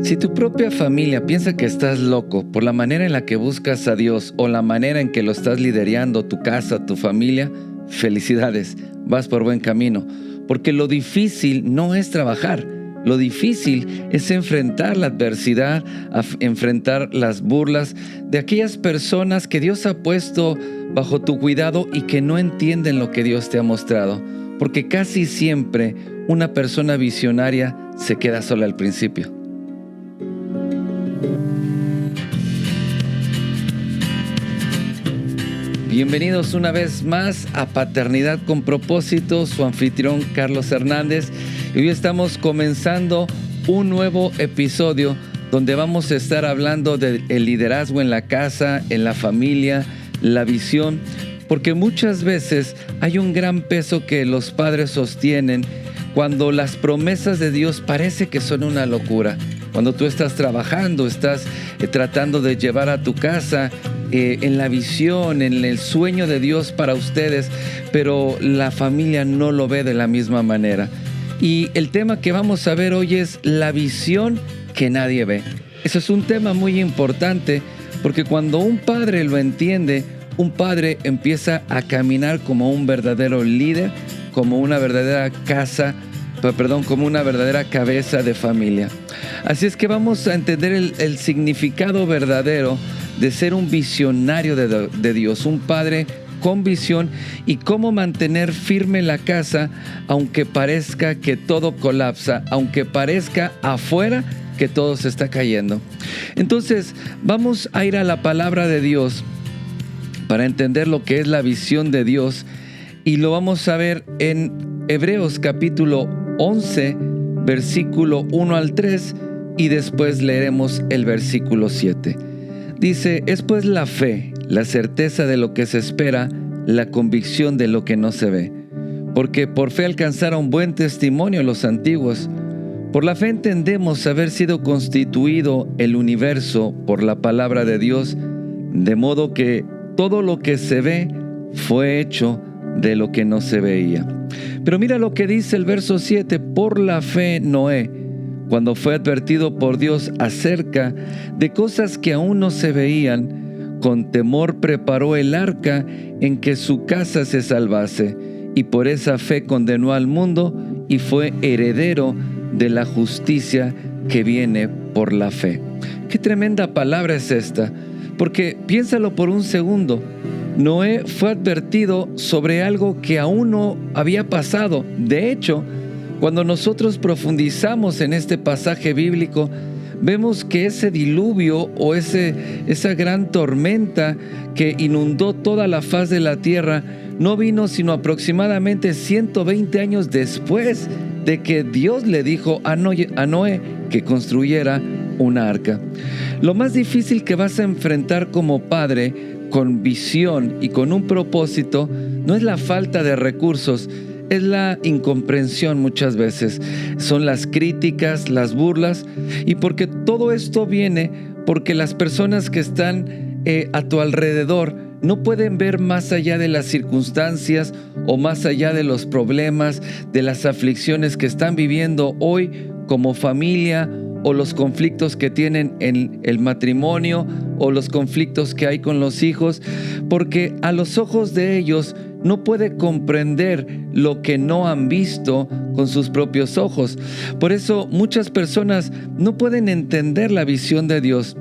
Si tu propia familia piensa que estás loco por la manera en la que buscas a Dios o la manera en que lo estás liderando, tu casa, tu familia, felicidades, vas por buen camino. Porque lo difícil no es trabajar, lo difícil es enfrentar la adversidad, enfrentar las burlas de aquellas personas que Dios ha puesto bajo tu cuidado y que no entienden lo que Dios te ha mostrado. Porque casi siempre una persona visionaria se queda sola al principio. Bienvenidos una vez más a Paternidad con Propósito, su anfitrión Carlos Hernández. Y hoy estamos comenzando un nuevo episodio donde vamos a estar hablando del liderazgo en la casa, en la familia, la visión, porque muchas veces hay un gran peso que los padres sostienen cuando las promesas de Dios parece que son una locura. Cuando tú estás trabajando, estás tratando de llevar a tu casa en la visión, en el sueño de Dios para ustedes, pero la familia no lo ve de la misma manera. Y el tema que vamos a ver hoy es la visión que nadie ve. Eso es un tema muy importante porque cuando un padre lo entiende, un padre empieza a caminar como un verdadero líder, como una verdadera como una verdadera cabeza de familia. Así es que vamos a entender el significado verdadero de ser un visionario de Dios, un padre con visión y cómo mantener firme la casa aunque parezca que todo colapsa, aunque parezca afuera que todo se está cayendo. Entonces, vamos a ir a la palabra de Dios para entender lo que es la visión de Dios y lo vamos a ver en Hebreos capítulo 11, versículo 1 al 3 y después leeremos el versículo 7. Dice, es pues la fe, la certeza de lo que se espera, la convicción de lo que no se ve. Porque por fe alcanzaron buen testimonio los antiguos. Por la fe entendemos haber sido constituido el universo por la palabra de Dios, de modo que todo lo que se ve fue hecho de lo que no se veía. Pero mira lo que dice el verso 7, por la fe Noé, cuando fue advertido por Dios acerca de cosas que aún no se veían, con temor preparó el arca en que su casa se salvase, y por esa fe condenó al mundo y fue heredero de la justicia que viene por la fe. Qué tremenda palabra es esta, porque piénsalo por un segundo. Noé fue advertido sobre algo que aún no había pasado. De hecho, cuando nosotros profundizamos en este pasaje bíblico, vemos que ese diluvio o esa gran tormenta que inundó toda la faz de la tierra no vino sino aproximadamente 120 años después de que Dios le dijo a Noé que construyera una arca. Lo más difícil que vas a enfrentar como padre con visión y con un propósito no es la falta de recursos, es la incomprensión muchas veces, son las críticas, las burlas, y porque todo esto viene porque las personas que están a tu alrededor no pueden ver más allá de las circunstancias o más allá de los problemas, de las aflicciones que están viviendo hoy como familia o los conflictos que tienen en el matrimonio o los conflictos que hay con los hijos, porque a los ojos de ellos no puede comprender lo que no han visto con sus propios ojos. Por eso muchas personas no pueden entender la visión de Dios.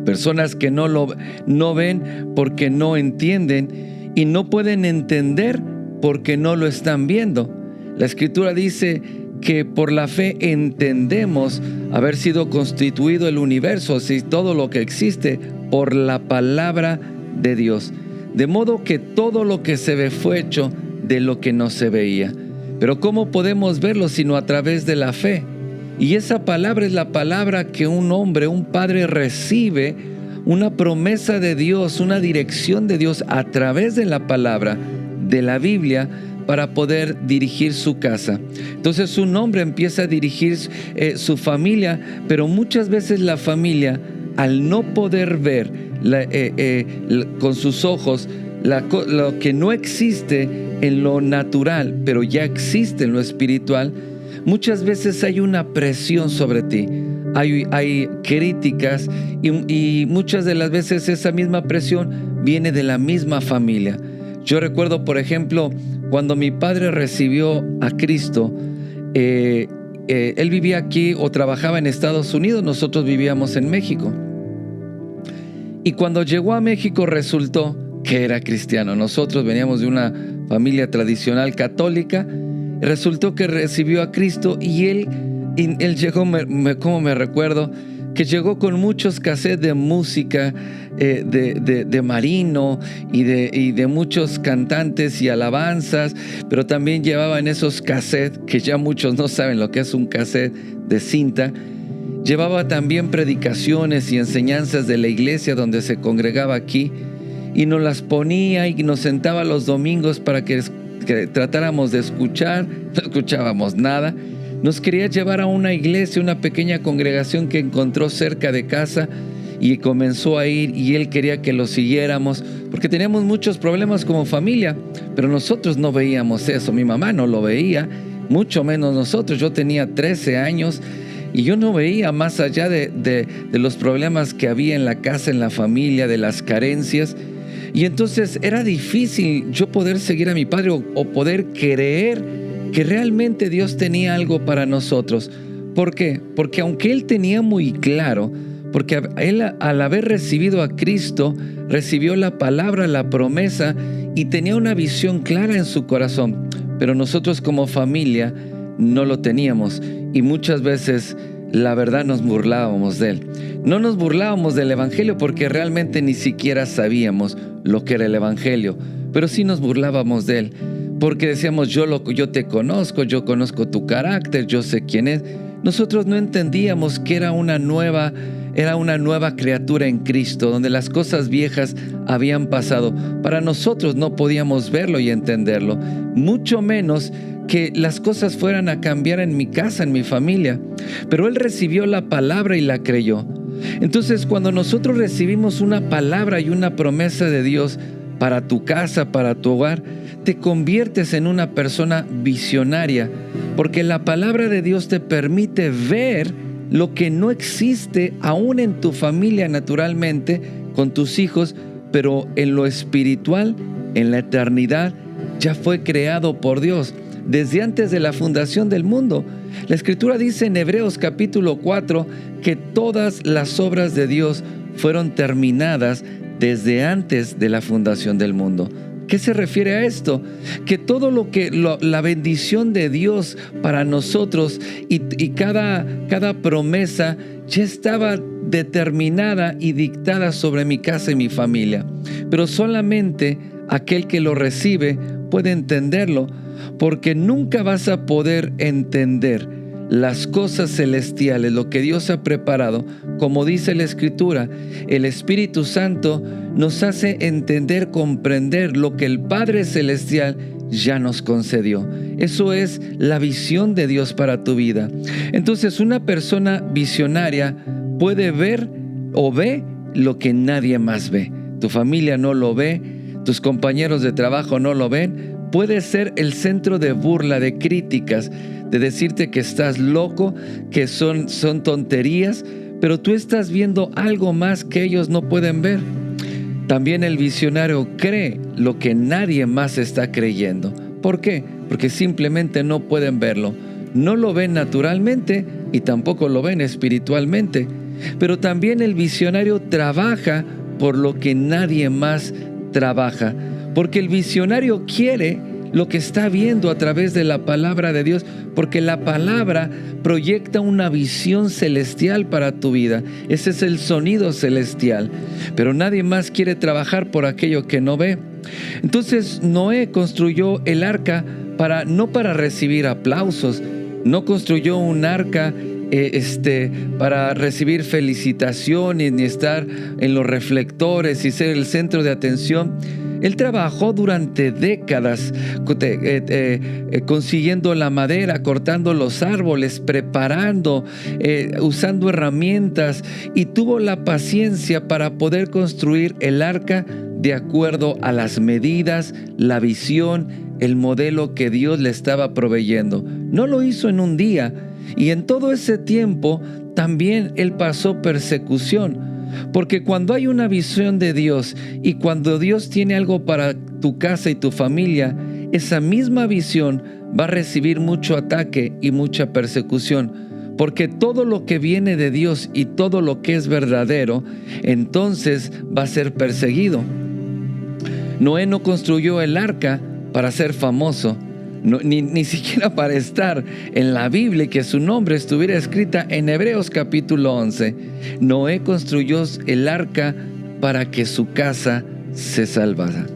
Personas que no ven porque no entienden y no pueden entender porque no lo están viendo. La Escritura dice que por la fe entendemos haber sido constituido el universo, así todo lo que existe, por la palabra de Dios. De modo que todo lo que se ve fue hecho de lo que no se veía. Pero ¿cómo podemos verlo sino a través de la fe? Y esa palabra es la palabra que un hombre, un padre recibe, una promesa de Dios, una dirección de Dios a través de la palabra de la Biblia para poder dirigir su casa. Entonces un hombre empieza a dirigir su familia, pero muchas veces la familia, al no poder ver con sus ojos lo que no existe en lo natural, pero ya existe en lo espiritual, muchas veces hay una presión sobre ti. hay críticas y muchas de las veces esa misma presión viene de la misma familia. Yo recuerdo, por ejemplo, cuando mi padre recibió a Cristo, él vivía aquí o trabajaba en Estados Unidos, nosotros vivíamos en México. Y cuando llegó a México resultó que era cristiano. Nosotros veníamos de una familia tradicional católica. Resultó que recibió a Cristo y él llegó, como me recuerdo, que llegó con muchos cassettes de música de Marino y de muchos cantantes y alabanzas, pero también llevaba en esos cassettes, que ya muchos no saben lo que es un cassette de cinta, llevaba también predicaciones y enseñanzas de la iglesia donde se congregaba aquí, y nos las ponía y nos sentaba los domingos para que tratáramos de escuchar. No escuchábamos nada. Nos quería llevar a una iglesia, una pequeña congregación que encontró cerca de casa, y comenzó a ir, y él quería que lo siguiéramos porque teníamos muchos problemas como familia, pero nosotros no veíamos eso. Mi mamá no lo veía, mucho menos nosotros. Yo tenía 13 años y yo no veía más allá de los problemas que había en la casa, en la familia, de las carencias. Y entonces era difícil yo poder seguir a mi padre o poder creer que realmente Dios tenía algo para nosotros. ¿Por qué? Porque aunque él tenía muy claro, porque él al haber recibido a Cristo, recibió la palabra, la promesa, y tenía una visión clara en su corazón, pero nosotros como familia no lo teníamos, y muchas veces la verdad nos burlábamos de él. No nos burlábamos del evangelio porque realmente ni siquiera sabíamos lo que era el evangelio, pero sí nos burlábamos de él porque decíamos: yo te conozco, yo conozco tu carácter, yo sé quién es. Nosotros no entendíamos que era una nueva criatura en Cristo, donde las cosas viejas habían pasado. Para nosotros no podíamos verlo y entenderlo, mucho menos que las cosas fueran a cambiar en mi casa, en mi familia. Pero él recibió la palabra y la creyó. Entonces, cuando nosotros recibimos una palabra y una promesa de Dios para tu casa, para tu hogar, te conviertes en una persona visionaria, porque la palabra de Dios te permite ver lo que no existe aún en tu familia naturalmente, con tus hijos, pero en lo espiritual, en la eternidad, ya fue creado por Dios desde antes de la fundación del mundo. La Escritura dice en Hebreos capítulo 4 que todas las obras de Dios fueron terminadas desde antes de la fundación del mundo. ¿Qué se refiere a esto? Que todo la bendición de Dios para nosotros y cada promesa ya estaba determinada y dictada sobre mi casa y mi familia. Pero solamente aquel que lo recibe puede entenderlo, porque nunca vas a poder entender las cosas celestiales, lo que Dios ha preparado. Como dice la Escritura, el Espíritu Santo nos hace entender, comprender lo que el Padre Celestial ya nos concedió. Eso es la visión de Dios para tu vida. Entonces, una persona visionaria puede ver o ve lo que nadie más ve. Tu familia no lo ve, tus compañeros de trabajo no lo ven. Puede ser el centro de burla, de críticas, de decirte que estás loco, que son tonterías, pero tú estás viendo algo más que ellos no pueden ver. También el visionario cree lo que nadie más está creyendo. ¿Por qué? Porque simplemente no pueden verlo. No lo ven naturalmente y tampoco lo ven espiritualmente. Pero también el visionario trabaja por lo que nadie más trabaja. Porque el visionario quiere lo que está viendo a través de la palabra de Dios, porque la palabra proyecta una visión celestial para tu vida. Ese es el sonido celestial. Pero nadie más quiere trabajar por aquello que no ve. Entonces Noé construyó el arca no para recibir aplausos, no construyó un arca para recibir felicitaciones ni estar en los reflectores y ser el centro de atención. Él trabajó durante décadas consiguiendo la madera, cortando los árboles, preparando, usando herramientas, y tuvo la paciencia para poder construir el arca de acuerdo a las medidas, la visión, el modelo que Dios le estaba proveyendo. No lo hizo en un día. Y en todo ese tiempo también él pasó persecución. Porque cuando hay una visión de Dios y cuando Dios tiene algo para tu casa y tu familia, esa misma visión va a recibir mucho ataque y mucha persecución. Porque todo lo que viene de Dios y todo lo que es verdadero, entonces va a ser perseguido. Noé no construyó el arca para ser famoso, ni siquiera para estar en la Biblia y que su nombre estuviera escrita en Hebreos capítulo 11. Noé construyó el arca para que su casa se salvara.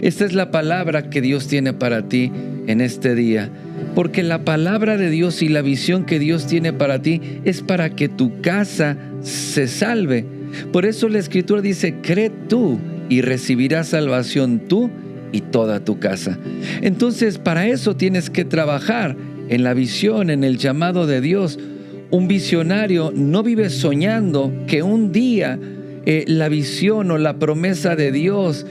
Esta es la palabra que Dios tiene para ti en este día. Porque la palabra de Dios y la visión que Dios tiene para ti es para que tu casa se salve. Por eso la Escritura dice, cree tú y recibirás salvación tú y toda tu casa. Entonces, para eso tienes que trabajar en la visión, en el llamado de Dios. Un visionario no vive soñando que un día la visión o la promesa de Dios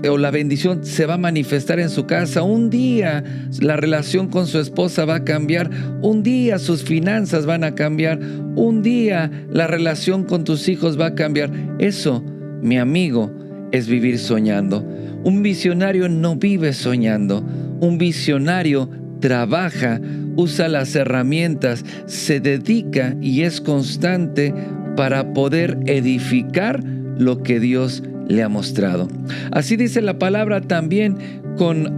o la bendición se va a manifestar en su casa. Un día la relación con su esposa va a cambiar. Un día sus finanzas van a cambiar. Un día la relación con tus hijos va a cambiar. Eso, mi amigo, es vivir soñando. Un visionario no vive soñando. Un visionario trabaja, usa las herramientas, se dedica y es constante para poder edificar lo que Dios le ha mostrado. Así dice la palabra también con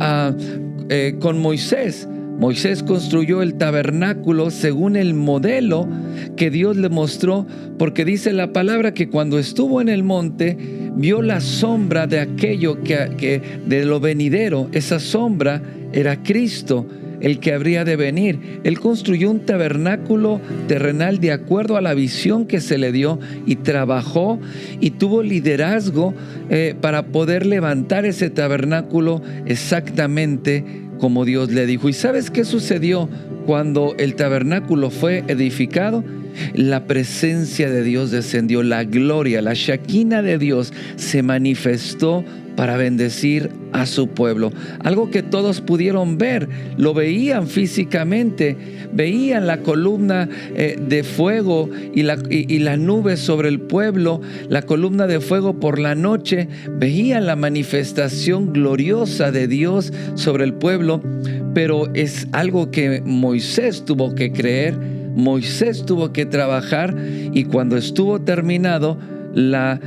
Moisés. Moisés construyó el tabernáculo según el modelo que Dios le mostró, porque dice la palabra que cuando estuvo en el monte, vio la sombra de aquello que de lo venidero. Esa sombra era Cristo, el que habría de venir. Él construyó un tabernáculo terrenal de acuerdo a la visión que se le dio y trabajó y tuvo liderazgo para poder levantar ese tabernáculo exactamente como Dios le dijo. ¿Y sabes qué sucedió cuando el tabernáculo fue edificado? La presencia de Dios descendió, la gloria, la Shekinah de Dios se manifestó para bendecir a su pueblo. Algo que todos pudieron ver, lo veían físicamente, veían la columna de fuego y la nube sobre el pueblo, la columna de fuego por la noche, veían la manifestación gloriosa de Dios sobre el pueblo, pero es algo que Moisés tuvo que creer, Moisés tuvo que trabajar, y cuando estuvo terminado, la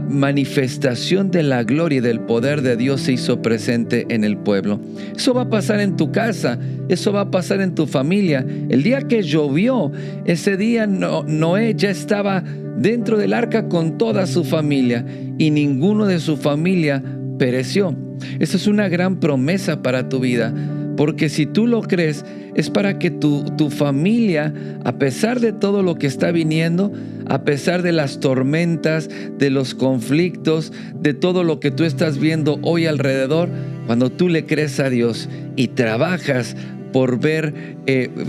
manifestación de la gloria y del poder de Dios se hizo presente en el pueblo. Eso va a pasar en tu casa, eso va a pasar en tu familia. El día que llovió, ese día Noé ya estaba dentro del arca con toda su familia y ninguno de su familia pereció. Esa es una gran promesa para tu vida. Porque si tú lo crees, es para que tu familia, a pesar de todo lo que está viniendo, a pesar de las tormentas, de los conflictos, de todo lo que tú estás viendo hoy alrededor, cuando tú le crees a Dios y trabajas por ver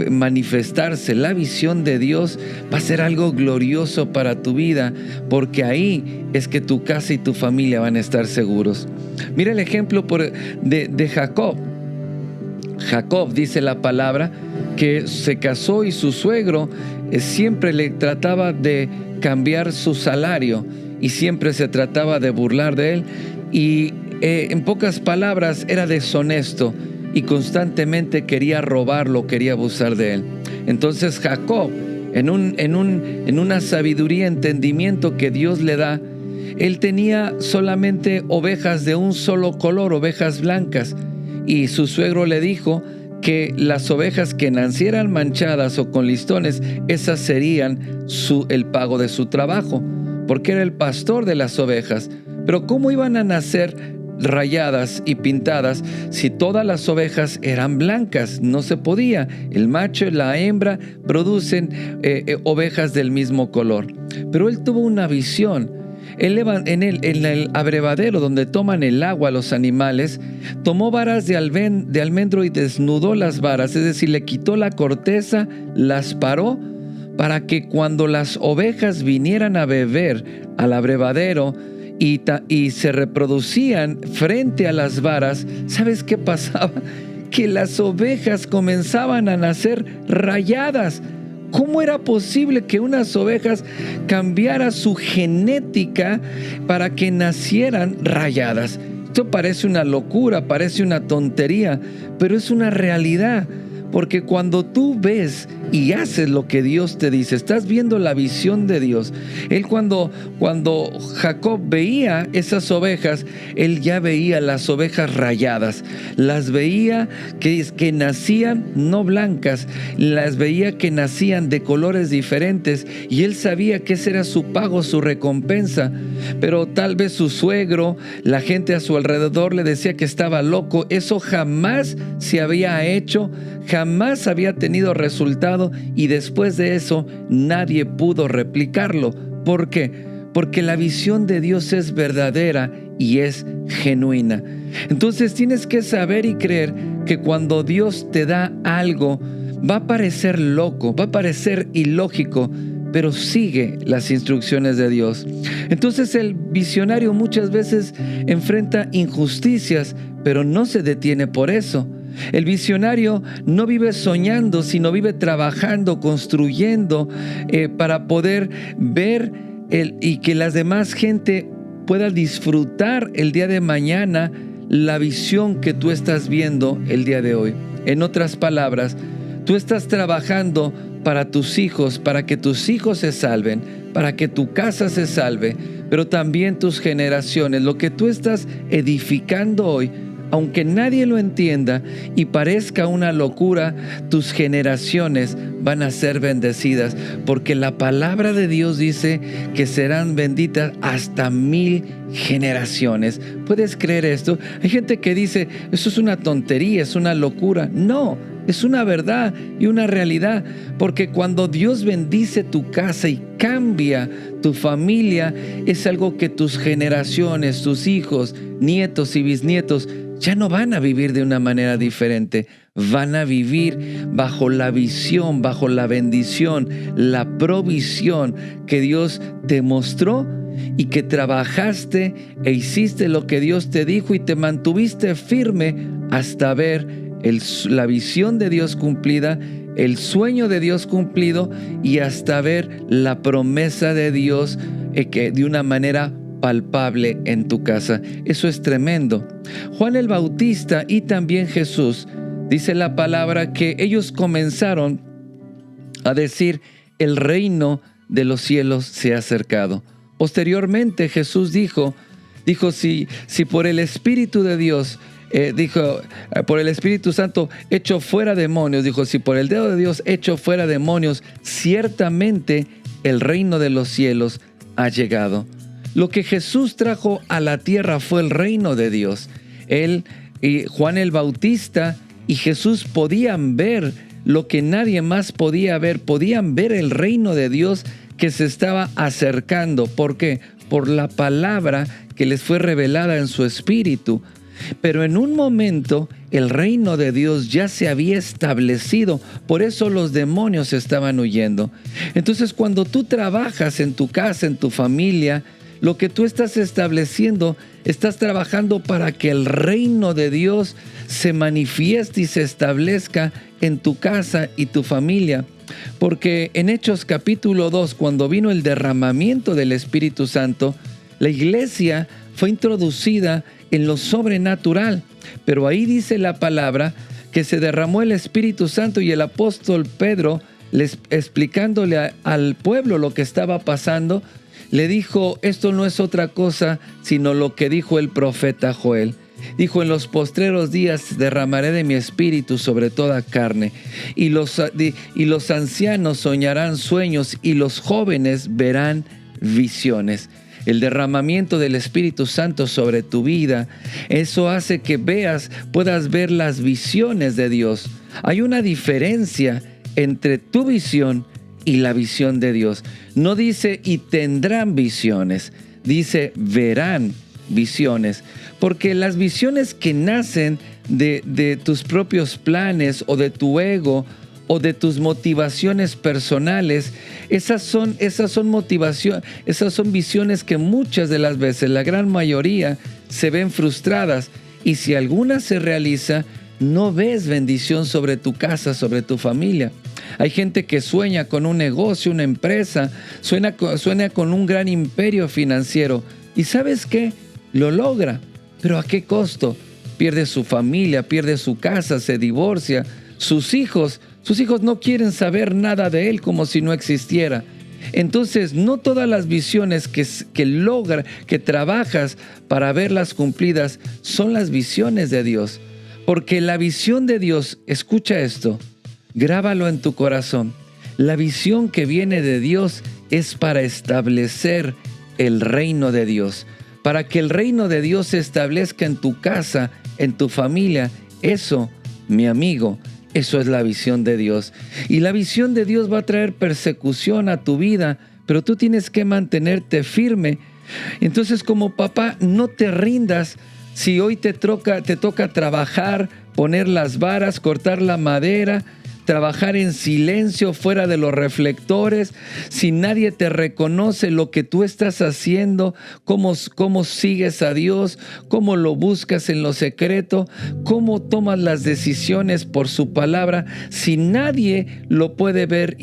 manifestarse la visión de Dios, va a ser algo glorioso para tu vida, porque ahí es que tu casa y tu familia van a estar seguros. Mira el ejemplo de Jacob. Jacob, dice la palabra, que se casó y su suegro siempre le trataba de cambiar su salario y siempre se trataba de burlar de él, y en pocas palabras era deshonesto y constantemente quería robarlo, quería abusar de él. Entonces Jacob, en una sabiduría, entendimiento que Dios le da, él tenía solamente ovejas de un solo color, ovejas blancas. Y su suegro le dijo que las ovejas que nacieran manchadas o con listones, esas serían el pago de su trabajo, porque era el pastor de las ovejas. Pero ¿cómo iban a nacer rayadas y pintadas si todas las ovejas eran blancas? No se podía. El macho y la hembra producen ovejas del mismo color. Pero él tuvo una visión. Él en el abrevadero donde toman el agua los animales, tomó varas de almendro y desnudó las varas, es decir, le quitó la corteza, las paró, para que cuando las ovejas vinieran a beber al abrevadero y se reproducían frente a las varas, ¿sabes qué pasaba? Que las ovejas comenzaban a nacer rayadas, ¿Cómo era posible que unas ovejas cambiara su genética para que nacieran rayadas? Esto parece una locura, parece una tontería, pero es una realidad. Porque cuando tú ves y haces lo que Dios te dice, estás viendo la visión de Dios. Él cuando Jacob veía esas ovejas, él ya veía las ovejas rayadas. Las veía que nacían no blancas, las veía que nacían de colores diferentes y él sabía que ese era su pago, su recompensa. Pero tal vez su suegro, la gente a su alrededor le decía que estaba loco. Eso jamás se había hecho, jamás había tenido resultado y después de eso nadie pudo replicarlo. ¿Por qué? Porque la visión de Dios es verdadera y es genuina. Entonces tienes que saber y creer que cuando Dios te da algo, va a parecer loco, va a parecer ilógico, pero sigue las instrucciones de Dios. Entonces el visionario muchas veces enfrenta injusticias, pero no se detiene por eso. El visionario no vive soñando, sino vive trabajando, construyendo para poder ver y que las demás gente pueda disfrutar el día de mañana la visión que tú estás viendo el día de hoy. En otras palabras, tú estás trabajando para tus hijos, para que tus hijos se salven, para que tu casa se salve, pero también tus generaciones. Lo que tú estás edificando hoy, aunque nadie lo entienda y parezca una locura, tus generaciones van a ser bendecidas, porque la palabra de Dios dice que serán benditas hasta 1000 generaciones. ¿Puedes creer esto? Hay gente que dice, eso es una tontería, es una locura. No, es una verdad y una realidad, porque cuando Dios bendice tu casa y cambia tu familia, es algo que tus generaciones, tus hijos, nietos y bisnietos ya no van a vivir de una manera diferente. Van a vivir bajo la visión, bajo la bendición, la provisión que Dios te mostró y que trabajaste e hiciste lo que Dios te dijo y te mantuviste firme hasta ver la visión de Dios cumplida, el sueño de Dios cumplido y hasta ver la promesa de Dios que de una manera palpable en tu casa. Eso es tremendo. Juan el Bautista y también Jesús, dice la palabra que ellos comenzaron a decir, el reino de los cielos se ha acercado. Posteriormente Jesús dijo si por el Espíritu de Dios, por el Espíritu Santo echo fuera demonios, si por el dedo de Dios echo fuera demonios, ciertamente el reino de los cielos ha llegado. Lo que Jesús trajo a la tierra fue el reino de Dios. Él y Juan el Bautista y Jesús podían ver lo que nadie más podía ver. Podían ver el reino de Dios que se estaba acercando. ¿Por qué? Por la palabra que les fue revelada en su espíritu. Pero en un momento el reino de Dios ya se había establecido, por eso los demonios estaban huyendo. Entonces cuando tú trabajas en tu casa, en tu familia, lo que tú estás estableciendo, estás trabajando para que el reino de Dios se manifieste y se establezca en tu casa y tu familia. Porque en Hechos capítulo 2, cuando vino el derramamiento del Espíritu Santo, la iglesia fue introducida en lo sobrenatural. Pero ahí dice la palabra que se derramó el Espíritu Santo y el apóstol Pedro, explicándole al pueblo lo que estaba pasando, le dijo, esto no es otra cosa sino lo que dijo el profeta Joel. Dijo, en los postreros días derramaré de mi espíritu sobre toda carne, y los ancianos soñarán sueños, y los jóvenes verán visiones. El derramamiento del Espíritu Santo sobre tu vida, eso hace que puedas ver las visiones de Dios. Hay una diferencia entre tu visión y la visión de Dios. No dice y tendrán visiones, dice verán visiones, porque las visiones que nacen de tus propios planes o de tu ego o de tus motivaciones personales, esas son visiones que muchas de las veces, la gran mayoría, se ven frustradas, y si alguna se realiza, no ves bendición sobre tu casa, sobre tu familia. Hay gente que sueña con un negocio, una empresa, sueña con un gran imperio financiero. ¿Y sabes qué? Lo logra. ¿Pero a qué costo? Pierde su familia, pierde su casa, se divorcia. Sus hijos no quieren saber nada de él como si no existiera. Entonces, no todas las visiones que trabajas para verlas cumplidas son las visiones de Dios. Porque la visión de Dios, escucha esto, grábalo en tu corazón. La visión que viene de Dios es para establecer el reino de Dios. Para que el reino de Dios se establezca en tu casa, en tu familia. Eso, mi amigo, eso es la visión de Dios. Y la visión de Dios va a traer persecución a tu vida, pero tú tienes que mantenerte firme. Entonces, como papá, no te rindas. Si hoy te toca trabajar, poner las varas, cortar la madera, trabajar en silencio fuera de los reflectores, si nadie te reconoce lo que tú estás haciendo, cómo sigues a Dios, cómo lo buscas en lo secreto, cómo tomas las decisiones por su palabra, si nadie lo puede ver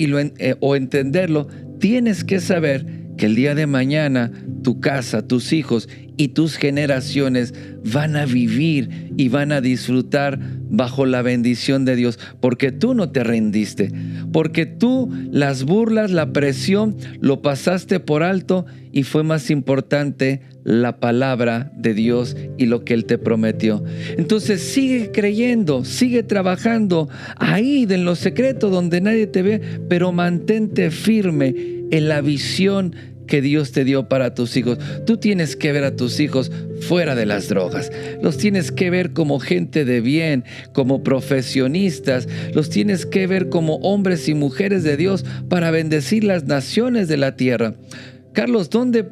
o entenderlo, tienes que saber que el día de mañana tu casa, tus hijos y tus generaciones van a vivir y van a disfrutar bajo la bendición de Dios, porque tú no te rendiste, porque tú las burlas, la presión, lo pasaste por alto y fue más importante la palabra de Dios y lo que Él te prometió. Entonces sigue creyendo, sigue trabajando ahí en lo secreto donde nadie te ve, pero mantente firme en la visión que Dios te dio para tus hijos. Tú tienes que ver a tus hijos fuera de las drogas. Los tienes que ver como gente de bien, como profesionistas. Los tienes que ver como hombres y mujeres de Dios para bendecir las naciones de la tierra. Carlos, ¿dónde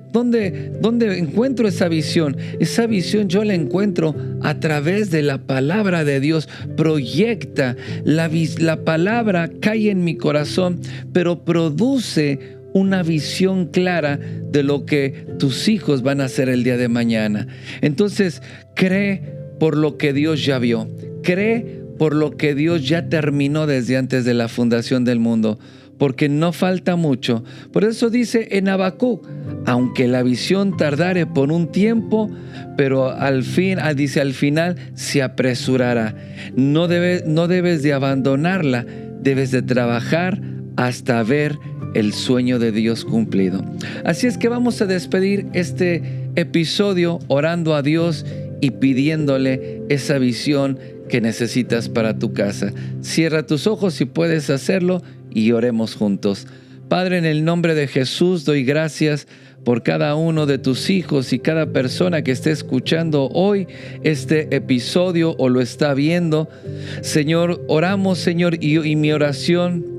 encuentro esa visión? Esa visión yo la encuentro a través de la palabra de Dios. Proyecta, la palabra cae en mi corazón, pero produce una visión clara de lo que tus hijos van a hacer el día de mañana. Entonces, cree por lo que Dios ya vio. Cree por lo que Dios ya terminó desde antes de la fundación del mundo, porque no falta mucho. Por eso dice en Habacuc, aunque la visión tardare por un tiempo, pero al final se apresurará. No debes de abandonarla, debes de trabajar hasta ver el sueño de Dios cumplido. Así es que vamos a despedir este episodio orando a Dios y pidiéndole esa visión que necesitas para tu casa. Cierra tus ojos si puedes hacerlo y oremos juntos. Padre, en el nombre de Jesús doy gracias por cada uno de tus hijos y cada persona que esté escuchando hoy este episodio o lo está viendo. Señor, oramos, Señor, y mi oración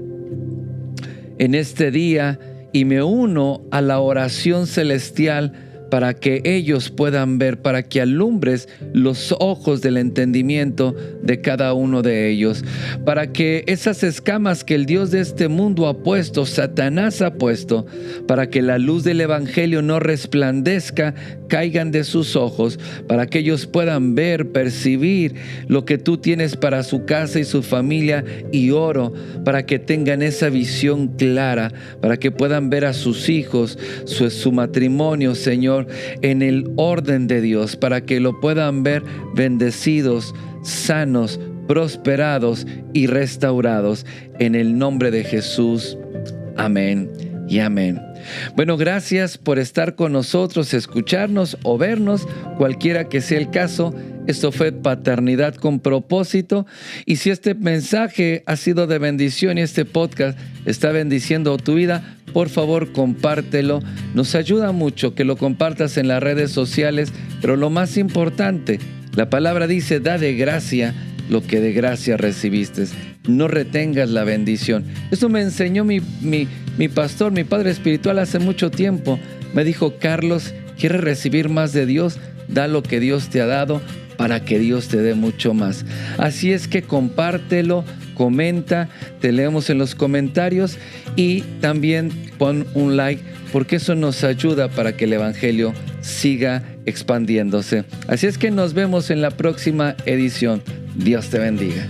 en este día, y me uno a la oración celestial para que ellos puedan ver, para que alumbres los ojos del entendimiento de cada uno de ellos, para que esas escamas que el Dios de este mundo ha puesto, Satanás ha puesto, para que la luz del evangelio no resplandezca, caigan de sus ojos, para que ellos puedan ver, percibir lo que tú tienes para su casa y su familia. Y oro para que tengan esa visión clara, para que puedan ver a sus hijos, su matrimonio, Señor, en el orden de Dios, para que lo puedan ver bendecidos, sanos, prosperados y restaurados. En el nombre de Jesús. Amén y amén. Bueno, gracias por estar con nosotros, escucharnos o vernos, cualquiera que sea el caso. Esto fue Paternidad con Propósito. Y si este mensaje ha sido de bendición y este podcast está bendiciendo tu vida, por favor, compártelo. Nos ayuda mucho que lo compartas en las redes sociales, pero lo más importante, la palabra dice, da de gracia lo que de gracia recibiste. No retengas la bendición. Eso me enseñó mi pastor, mi padre espiritual hace mucho tiempo. Me dijo, Carlos, ¿quieres recibir más de Dios? Da lo que Dios te ha dado para que Dios te dé mucho más. Así es que compártelo, comenta, te leemos en los comentarios y también pon un like, porque eso nos ayuda para que el evangelio siga expandiéndose. Así es que nos vemos en la próxima edición. Dios te bendiga.